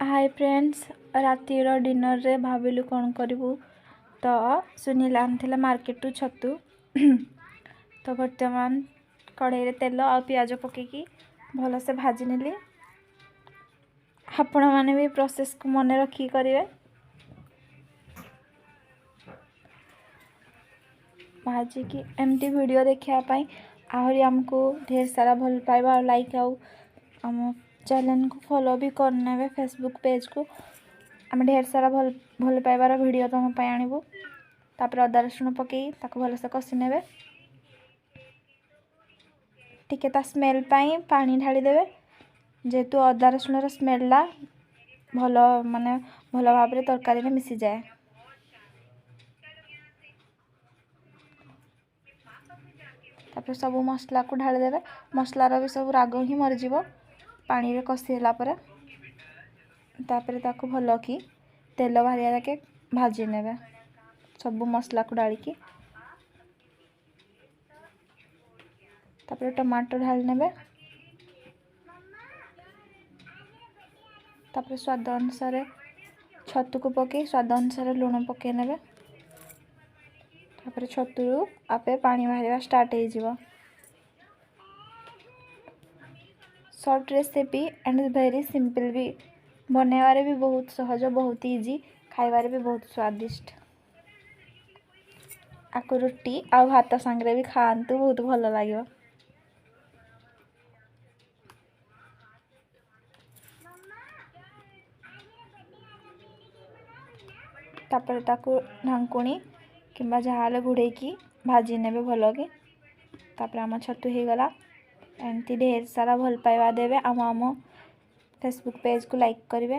Hi friends, रातिर dinner रे भाविलु कौन करूँ तो सुनील आनी मार्केट टू छतु तो बर्तमान कढ़ई तेल और पियाज पकईकी भलसे भाजी नेली। आपण मैंने भी प्रोसेस को मन रखी करेंगे। भाजी की एमती वीडियो देखापी आहरी आमको ढेर सारा भल पाइबा और लाइक आम चैनल को फॉलो भी करने फेसबुक पेज को आम ढेर सारा भल पाइबार वीडियो तुम आणबू। तापर अदा रसुण पकई भलसे कषि ने टिके ता स्मेल पाई पानी ढाली देवे जेहेतु अदा रसुण स्मेलला भल माने भल भाव में तरकारी में मिसी जाए। तापर सब मसला को ढाली देवे। मसलार भी सब राग ही मरीज पानी रे कषिला तापर भल कि तेल बाहरिया जाके भाजी ने सब मसला को डालिकी तापर टमाटो ढाली ने तापर स्वाद अनुसार छतु को पकई स्वाद अनुसार लुण पकई ने तापर छतु आपे पानी बाहर स्टार्ट हो। Short recipe and very simple भी बनवारे भी बहुत सहज बहुत इजी खाइबारे भी बहुत स्वादिष्ट। आपको रुटी आ भात सांगरे भी खातु बहुत भल लगे। तापर ताकू ढांकुणी किंबा जहाँ घोड़े की भाजी ने भल कि तापर आम छतु हो गला। एमती ढेर सारा भल पाइबा देवे आम फेसबुक पेज को लाइक करेंगे।